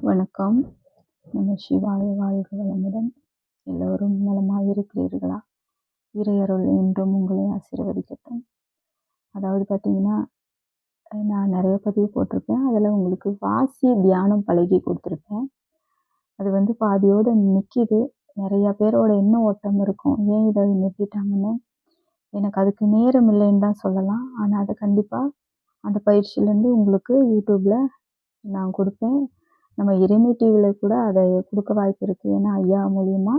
வணக்கம். நம்ம சிவாய வாழ்க வளமுடன். எல்லோரும் நலமாயிருக்கிறீர்களா? இறையருள் என்றும் உங்களை ஆசீர்வதிக்கட்டும். அதாவது பார்த்தீங்கன்னா, நான் நிறைய பதிவு போட்டிருப்பேன். அதில் உங்களுக்கு வாசிய தியானம் பழகி கொடுத்துருப்பேன். அது வந்து பாதியோட நிற்கிது. நிறையா பேரோட எண்ண ஓட்டம் இருக்கும். ஏன் இதை நிறுத்திட்டாங்கன்னு எனக்கு அதுக்கு நேரம் இல்லைன்னு தான் சொல்லலாம். ஆனால் அதை கண்டிப்பாக அந்த பயிற்சியிலேருந்து உங்களுக்கு யூடியூப்பில் நான் கொடுப்பேன். நம்ம இறைமை டிவியில் கூட அதை கொடுக்க வாய்ப்பு இருக்குது. ஏன்னா ஐயா மூலியமா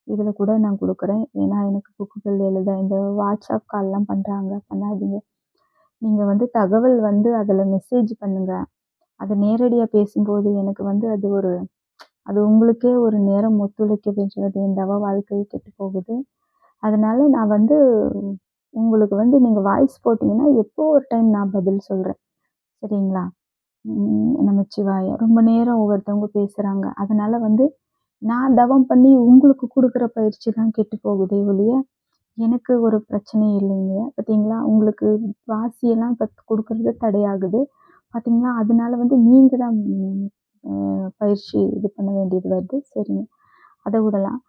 இதில் கூட நான் கொடுக்குறேன். ஏன்னா எனக்கு புக்குகள் எழுத இந்த வாட்ஸ்அப் கால்லாம் பண்ணுறாங்க, பண்ணாதீங்க. நீங்கள் வந்து தகவல் வந்து அதில் மெசேஜ் பண்ணுங்கள். அதை நேரடியாக பேசும்போது எனக்கு வந்து அது உங்களுக்கே ஒரு நேரம் ஒத்துழைக்கப்படுறது. என் தவ வாழ்க்கை கெட்டு போகுது. அதனால நான் வந்து உங்களுக்கு வந்து நீங்கள் வாய்ஸ் போட்டிங்கன்னா எப்போ ஒரு டைம் நான் பதில் சொல்கிறேன். சரிங்களா? நமச்சிவாய. ரொம்ப நேரம் ஒவ்வொருத்தவங்க பேசுகிறாங்க. அதனால வந்து நான் தவம் பண்ணி உங்களுக்கு கொடுக்குற பயிற்சி தான் கெட்டு போகுதே ஒழிய எனக்கு ஒரு பிரச்சனையும் இல்லைங்க. பார்த்தீங்களா? உங்களுக்கு வாசியெல்லாம் கொடுக்குறது தடையாகுது. பார்த்தீங்களா? அதனால வந்து நீங்கள் தான் பயிற்சி இது பண்ண வேண்டியது வருது. சரிங்க, அதை விடலாம்.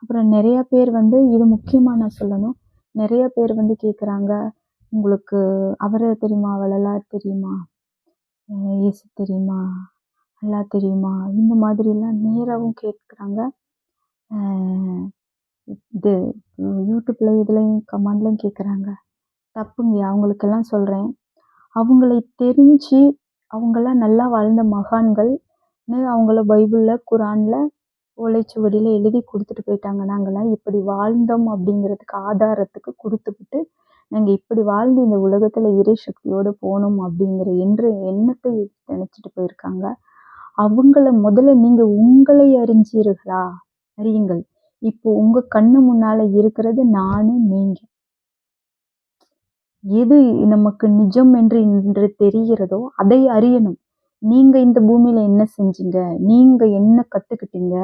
அப்புறம் நிறையா பேர் வந்து இது முக்கியமாக நான் சொல்லணும். நிறைய பேர் வந்து கேட்குறாங்க, உங்களுக்கு அவரை தெரியுமா, வள்ளலார் தெரியுமா, இயேசு தெரியுமா, அல்லாஹ் தெரியுமா, இந்த மாதிரிலாம் நேராகவும் கேட்குறாங்க. இது யூடியூப்ல இதுலையும் கமெண்ட்லையும் கேட்குறாங்க. தப்புங்க. அவங்களுக்கெல்லாம் சொல்கிறேன், அவங்களை தெரிஞ்சு அவங்களாம் நல்லா வாழ்ந்த மகான்கள் அவங்கள பைபிளில் குரானில் ஓலைச்சுவடியில் எழுதி கொடுத்துட்டு போயிட்டாங்க. நாங்கள்லாம் இப்படி வாழ்ந்தோம் அப்படிங்கிறதுக்கு ஆதாரத்துக்கு கொடுத்துக்கிட்டு நாங்கள் இப்படி வாழ்ந்து இந்த உலகத்தில் இறை சக்தியோடு போகணும் அப்படிங்கிற எண்ணத்தை நினச்சிட்டு போயிருக்காங்க. அவங்கள முதல்ல நீங்கள் உங்களை அறிஞ்சீர்களா? அறியுங்கள். இப்போ உங்கள் கண்ணு முன்னால் இருக்கிறது நானு, நீங்கள். எது நமக்கு நிஜம் என்று தெரிகிறதோ அதை அறியணும். நீங்கள் இந்த பூமியில் என்ன செஞ்சீங்க, நீங்கள் என்ன கற்றுக்கிட்டீங்க,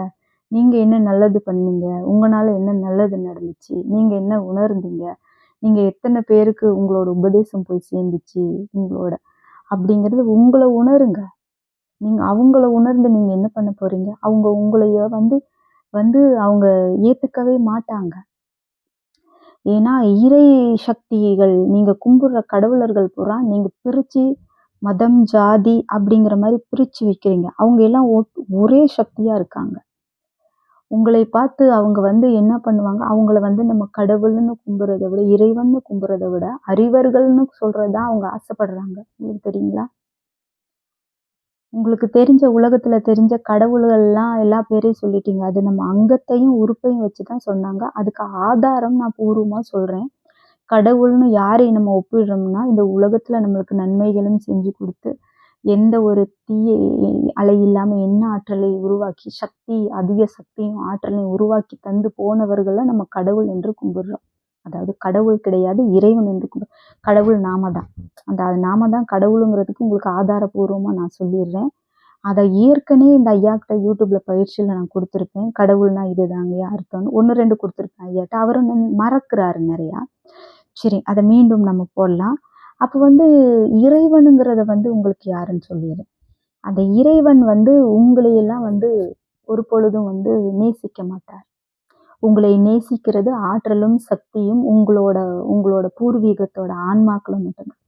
நீங்கள் என்ன நல்லது பண்ணீங்க, உங்களால் என்ன நல்லது நடந்துச்சு, நீங்கள் என்ன உணர்ந்தீங்க, நீங்கள் எத்தனை பேருக்கு உங்களோட உபதேசம் போய் சேர்ந்துச்சு உங்களோட அப்படிங்கிறது உங்களை உணருங்க. நீங்கள் அவங்கள உணர்ந்து நீங்கள் என்ன பண்ண போகிறீங்க? அவங்க உங்களைய வந்து அவங்க ஏற்றுக்கவே மாட்டாங்க. ஏன்னா இறை சக்திகள் நீங்கள் கும்பிடுற கடவுளர்கள் பூரா நீங்கள் பிரித்து மதம் ஜாதி அப்படிங்கிற மாதிரி பிரித்து வைக்கிறீங்க. அவங்க எல்லாம் ஒரே சக்தியாக இருக்காங்க. உங்களை பார்த்து அவங்க வந்து என்ன பண்ணுவாங்க, அவங்கள வந்து நம்ம கடவுள்னு கும்பிட்றத விட, இறைவன்னு கும்பிட்றத விட அறிவர்கள்னு சொல்கிறது தான் அவங்க ஆசைப்படுறாங்க. உங்களுக்கு தெரியுங்களா? உங்களுக்கு தெரிஞ்ச உலகத்தில் தெரிஞ்ச கடவுள்கள்லாம் எல்லா பேரையும் சொல்லிட்டீங்க. அது நம்ம அங்கத்தையும் உறுப்பையும் வச்சு தான் சொன்னாங்க. அதுக்கு ஆதாரம் நான் பூர்வமாக சொல்கிறேன். கடவுள்னு யாரை நம்ம ஒப்பிடுறோம்னா, இந்த உலகத்தில் நம்மளுக்கு நன்மைகளும் செஞ்சு கொடுத்து எந்த ஒரு தீய அலை இல்லாமல் என்ன ஆற்றலை உருவாக்கி அதிக சக்தியும் ஆற்றலையும் உருவாக்கி தந்து போனவர்களை நம்ம கடவுள் என்று கும்பிடுறோம். அதாவது கடவுள் கிடையாது, இறைவன் என்று கடவுள் நாம தான். அது நாம தான் கடவுளுங்கிறதுக்கு உங்களுக்கு ஆதாரபூர்வமாக நான் சொல்லிடுறேன். அதை ஏற்கனவே இந்த ஐயாக்கிட்ட யூடியூப்பில் பயிற்சியில் நான் கொடுத்துருப்பேன். கடவுள்னா இதுதாங்க அர்த்தம்னு 1, 2 கொடுத்துருப்பேன் ஐயாட்ட. அவரும் மறக்கிறாரு நிறையா. சரி, அதை மீண்டும் நம்ம போடலாம். அப்போ வந்து இறைவனுங்கிறத வந்து உங்களுக்கு யாருன்னு சொல்லிடுறேன். அந்த இறைவன் வந்து உங்களையெல்லாம் வந்து ஒரு பொழுதும் வந்து நேசிக்க மாட்டார். உங்களை நேசிக்கிறது ஆற்றலும் சக்தியும் உங்களோட பூர்வீகத்தோட ஆன்மாக்களும் மட்டும்தான்.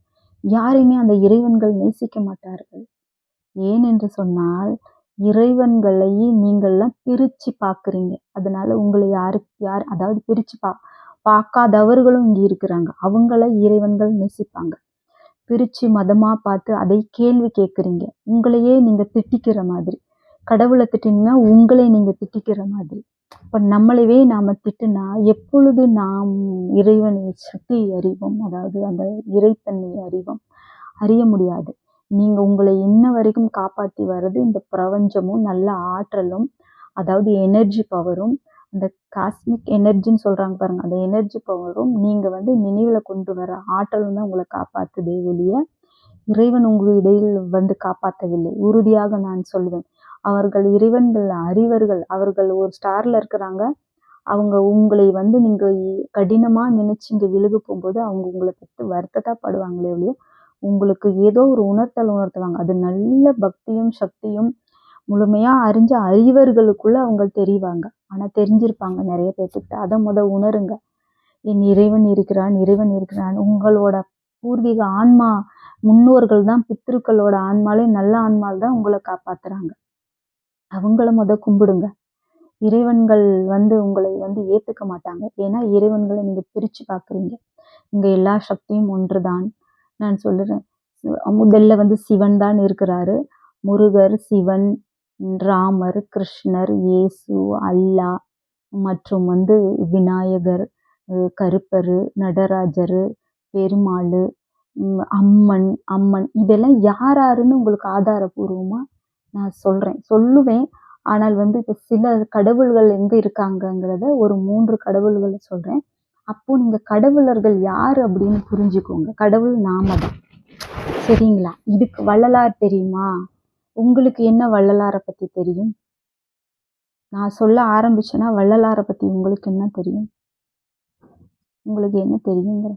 யாரையுமே அந்த இறைவன்கள் நேசிக்க மாட்டார்கள். ஏனென்று சொன்னால் இறைவன்களை நீங்கள்லாம் பிரித்து பார்க்குறீங்க. அதனால உங்களை யார் அதாவது பிரித்து பார்க்காதவர்களும் இங்கே இருக்கிறாங்க. அவங்கள இறைவன்கள் நேசிப்பாங்க. பிரித்து மதமாக பார்த்து அதை கேள்வி கேட்குறீங்க. உங்களையே நீங்கள் திட்டிக்கிற மாதிரி. கடவுளை திட்டினீங்கன்னா உங்களை நீங்கள் திட்டிக்கிற மாதிரி. இப்போ நம்மளவே நாம் திட்டுனா எப்பொழுது நாம் இறைவனை சக்தி அறிவோம், அதாவது அந்த இறைத்தன்மையை அறிய முடியாது. நீங்கள் உங்களை இன்ன வரைக்கும் காப்பாற்றி வர்றது இந்த பிரபஞ்சமும் நல்ல ஆற்றலும், அதாவது எனர்ஜி பவரும், அந்த காஸ்மிக் எனர்ஜின்னு சொல்கிறாங்க பாருங்கள், அந்த எனர்ஜி பவரும் நீங்கள் வந்து நினைவில் கொண்டு வர ஆற்றலும் தான் உங்களை காப்பாற்றுதே ஒழிய இறைவன் உங்கள் இடையில் வந்து காப்பாற்றவில்லை. உறுதியாக நான் சொல்வேன். அவர்கள் இறைவன்கள் அறிவர்கள். அவர்கள் ஒரு ஸ்டாரில் இருக்கிறாங்க. அவங்க உங்களை வந்து நீங்கள் கடினமாக நினச்சி இங்கே விழுக போகும்போது அவங்க உங்களை பற்றி வருத்தத்தான் படுவாங்களே ஒழிய உங்களுக்கு ஏதோ ஒரு உணர்த்துவாங்க. அது நல்ல பக்தியும் சக்தியும் முழுமையா அறிஞ்ச அறிவர்களுக்குள்ள அவங்க தெரிவாங்க. ஆனா தெரிஞ்சிருப்பாங்க நிறைய பேர்த்துக்கிட்ட. அதை உணருங்க. என் இறைவன் இருக்கிறான், இறைவன் இருக்கிறான். உங்களோட பூர்வீக ஆன்மா, முன்னோர்கள் தான், பித்ருக்களோட ஆன்மாலே நல்ல ஆன்மால் தான் உங்களை காப்பாத்துறாங்க. அவங்கள கும்பிடுங்க. இறைவன்கள் உங்களை ஏத்துக்க மாட்டாங்க. ஏன்னா இறைவன்களை நீங்க பிரிச்சு பார்க்குறீங்க. இங்க எல்லா சக்தியும் ஒன்றுதான். நான் சொல்லுறேன், முதல்ல சிவன் தான் இருக்கிறாரு. முருகர், சிவன், ராமர், கிருஷ்ணர், இயேசு, அல்லா மற்றும் விநாயகர், கருப்பர், நடராஜர், பெருமாள், அம்மன் அம்மன் இதெல்லாம் யாருன்னு உங்களுக்கு ஆதாரபூர்வமா நான் சொல்லுவேன். ஆனால் இப்போ சில கடவுள்கள் எங்க இருக்காங்கங்கிறத ஒரு 3 கடவுள்களை சொல்றேன். அப்போ நீங்க கடவுளர்கள் யாரு அப்படின்னு புரிஞ்சுக்கோங்க. கடவுள் நாம தான். சரிங்களா? இதுக்கு வள்ளலார் தெரியுமா? உங்களுக்கு என்ன வள்ளலாரை பத்தி தெரியும்? நான் சொல்ல ஆரம்பிச்சேன்னா வள்ளலாரை பத்தி உங்களுக்கு என்ன தெரியும்? உங்களுக்கு என்ன தெரியுங்க?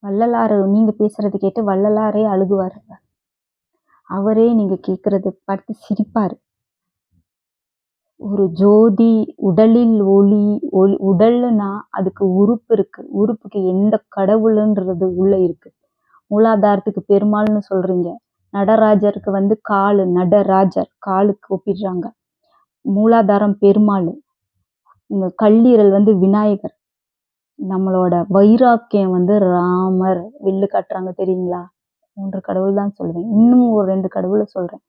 வள்ளலார் நீங்க பேசுறது கேட்டு வள்ளலாரே அழுகுவாரு. அவரே நீங்க கேட்கறத பார்த்து சிரிப்பாரு. ஒரு ஜோதி, உடலில் ஒளி, உடல்னா அதுக்கு உறுப்பு இருக்கு. உறுப்புக்கு எந்த கடவுளுன்றது உள்ள இருக்கு. மூலாதாரத்துக்கு பெருமாள்னு சொல்றீங்க. நடராஜருக்கு காலு, நடராஜர் காலுக்கு ஒப்பிடுறாங்க. மூலாதாரம் பெருமாள். கல்லீரல் விநாயகர். நம்மளோட வைராக்கியம் ராமர். வில்லு காட்டுறாங்க தெரியுங்களா? 3 கடவுள் தான் சொல்லுவேன். இன்னும் ஒரு 2 கடவுளை சொல்றேன்.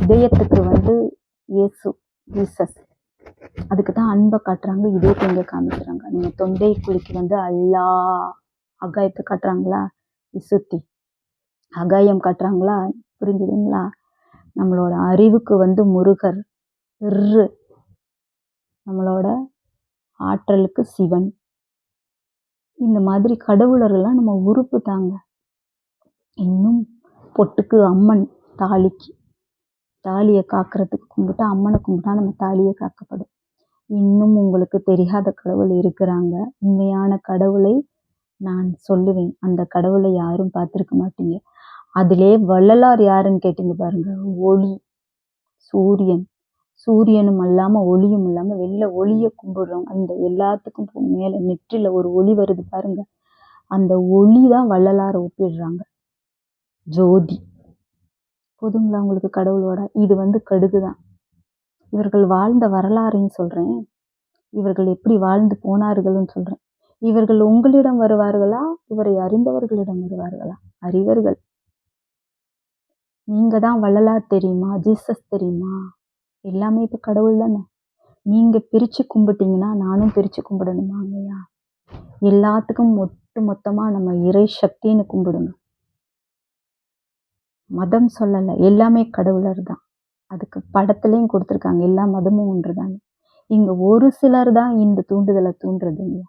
இதயத்துக்கு இயேசு, ஜீசஸ். அதுக்கு தான் அன்பை காட்டுறாங்க. இதயத்தை எங்க காமிக்கிறாங்க? நீங்க தொண்டை குழிக்கு அல்லா. அகாயத்தை காட்டுறாங்களா? விசுத்தி. அகாயம் காட்டுறாங்களா? புரிஞ்சுதுங்களா? நம்மளோட அறிவுக்கு முருகர். நம்மளோட ஆற்றலுக்கு சிவன். இந்த மாதிரி கடவுளர்கள்லாம் நம்ம உறுப்பு தாங்க. இன்னும் பொட்டுக்கு அம்மன். தாலியை காக்கிறதுக்கு கும்பிட்டா, அம்மனை கும்பிட்டா நம்ம தாலியை காக்கப்படும். இன்னும் உங்களுக்கு தெரியாத கடவுள் இருக்கிறாங்க. உண்மையான கடவுளை நான் சொல்லுவேன். அந்த கடவுளை யாரும் பார்த்துருக்க மாட்டீங்க. அதிலே வள்ளலார் யாருன்னு கேட்டீங்க பாருங்க. ஒளி, சூரியன். சூரியனும் இல்லாம ஒளியும் இல்லாம வெளில ஒளியை கும்பிடுறோம். அந்த எல்லாத்துக்கும் மேல நெற்றில ஒரு ஒளி வருது பாருங்க. அந்த ஒளி தான் வள்ளலாரை ஒப்பிடுறாங்க. ஜோதி. போதுங்களா உங்களுக்கு கடவுளோட? இது கடுகுதான். இவர்கள் வாழ்ந்த வரலாறையும் சொல்றேன். இவர்கள் எப்படி வாழ்ந்து போனார்கள்னு சொல்றேன். இவர்கள் உங்களிடம் வருவார்களா? இவரை அறிந்தவர்களிடம் வருவார்களா? அறிவர்கள். நீங்க தான் வள்ளலார் தெரியுமா? ஜீசஸ் தெரியுமா? எல்லாமே இப்ப கடவுள் தானே. நீங்க பிரிச்சு கும்பிட்டீங்கன்னா நானும் பிரிச்சு கும்பிடணுமாங்கய்யா? எல்லாத்துக்கும் மொத்தமா நம்ம இறை சக்தின்னு கும்பிடுங்க. மதம் சொல்லலை. எல்லாமே கடவுளர் தான். அதுக்கு படத்துலையும் கொடுத்துருக்காங்க. எல்லா மதமும் ஒன்றுதாங்க. இங்க ஒரு சிலர் தான் இந்த தூண்டுதலை தூண்டுறதுங்க.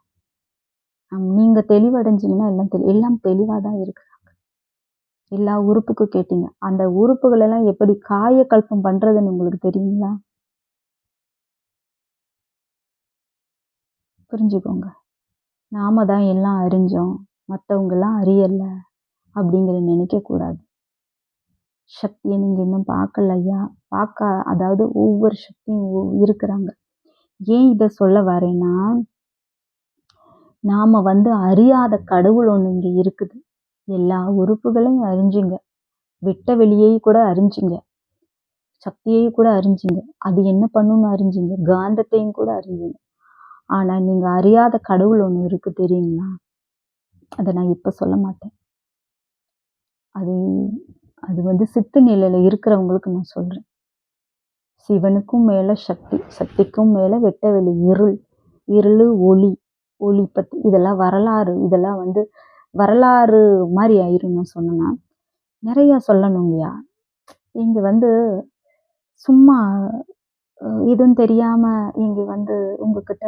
நீங்க தெளிவடைஞ்சிங்கன்னா எல்லாம் தெளிவாக தான் இருக்கிறாங்க. எல்லா உறுப்புக்கும் கேட்டீங்க. அந்த உறுப்புகள் எல்லாம் எப்படி காயக்கல்பம் பண்றதுன்னு உங்களுக்கு தெரியுங்களா? புரிஞ்சுக்கோங்க. நாம தான் எல்லாம் அறிஞ்சோம், மற்றவங்க எல்லாம் அறியல அப்படிங்கிற நினைக்கக்கூடாது. சக்தியை நீங்க இன்னும் பார்க்கலையா? அதாவது ஒவ்வொரு சக்தியும் இருக்கிறாங்க. ஏன் இதை சொல்ல வரேன்னா, நாம அறியாத கடவுள் ஒண்ணு இங்க இருக்குது. எல்லா உறுப்புகளையும் அறிஞ்சிங்க. வெட்ட வெளியை கூட அறிஞ்சிங்க. சக்தியை கூட அறிஞ்சிங்க. அது என்ன பண்ணுன்னு அறிஞ்சிங்க. காந்தத்தையும் கூட அறிஞ்சிங்க. ஆனா நீங்க அறியாத கடவுள் ஒண்ணு இருக்கு தெரியுங்களா? அதை நான் இப்ப சொல்ல மாட்டேன். அது சித்து நிலையில இருக்கிறவங்களுக்கு நான் சொல்றேன். சிவனுக்கும் மேல சக்தி, சக்திக்கும் மேல வெட்ட வெளி, இருள், ஒளி பத்தி இதெல்லாம் வரலாறு. இதெல்லாம் வரலாறு மாதிரி ஆயிரும். நான் சொன்னேன்னா நிறைய சொல்லணுங்கய்யா. இங்க சும்மா எதுவும் தெரியாம இங்க உங்ககிட்ட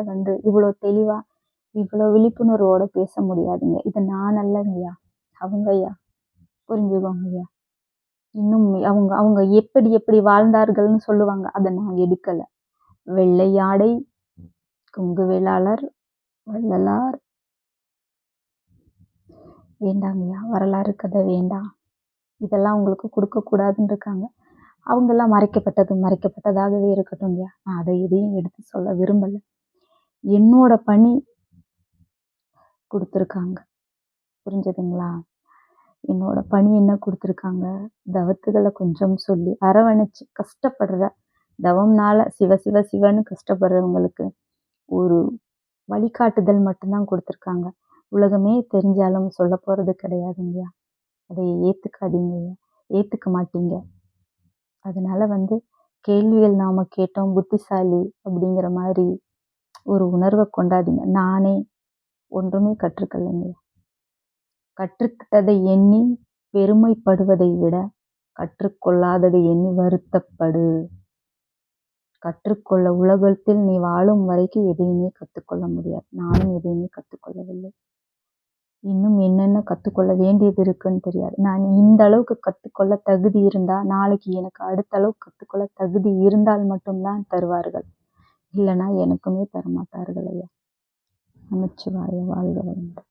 இவ்வளோ தெளிவா, இவ்வளோ விழிப்புணர்வோட பேச முடியாதுங்க. இது நான் அல்லங்கய்யா, அவங்கய்யா. புரிஞ்சுக்கோங்கய்யா. இன்னும் அவங்க எப்படி எப்படி வாழ்ந்தார்கள்னு சொல்லுவாங்க. அதை நான் எடுக்கல. வெள்ளை யாடை, கொங்கு வேளாளர், வள்ளலார். வேண்டாங்கய்யா, வரலாறு கதை வேண்டாம். இதெல்லாம் உங்களுக்கு கொடுக்கக்கூடாதுன்னு இருக்காங்க. அவங்கெல்லாம் மறைக்கப்பட்டது மறைக்கப்பட்டதாகவே இருக்கட்டும் ஐயா. நான் அதை எதையும் எடுத்து சொல்ல விரும்பல. என்னோட பணி கொடுத்துருக்காங்க. புரிஞ்சதுங்களா? என்னோட பணி என்ன கொடுத்துருக்காங்க? தவத்துகள கொஞ்சம் சொல்லி அரவணைச்சு கஷ்டப்படுற தவம்னால சிவ சிவ சிவன்னு கஷ்டப்படுறவங்களுக்கு ஒரு வழிகாட்டுதல் மட்டும்தான் கொடுத்துருக்காங்க. உலகமே தெரிஞ்சாலும் சொல்லப் போறது கிடையாதுங்கய்யா. அதை ஏத்துக்காதீங்கய்யா. ஏத்துக்க மாட்டீங்க. அதனால கேள்விகள் நாம கேட்டோம் புத்திசாலி அப்படிங்கிற மாதிரி ஒரு உணர்வை கொண்டாதீங்க. நானே ஒன்றுமே கற்றுக்கலைங்கய்யா. கற்றுக்கிட்டதை எண்ணி பெருமைப்படுவதை விட கற்றுக்கொள்ளாததை எண்ணி வருத்தப்படு. கற்றுக்கொள்ள உலகத்தில் நீ வாழும் வரைக்கும் எதையுமே கற்றுக்கொள்ள முடியாது. நானும் எதையுமே கற்றுக்கொள்ளவில்லை. இன்னும் என்னென்ன கற்றுக்கொள்ள வேண்டியது இருக்குன்னு தெரியாது. நான் இந்த அளவுக்கு கற்றுக்கொள்ள தகுதி இருந்தா நாளைக்கு எனக்கு அடுத்த அளவுக்கு கற்றுக்கொள்ள தகுதி இருந்தால் மட்டும்தான் தருவார்கள். இல்லைன்னா எனக்குமே தரமாட்டார்கள் ஐயா. நமச்சிவாய வாழ்க வளமுடன்.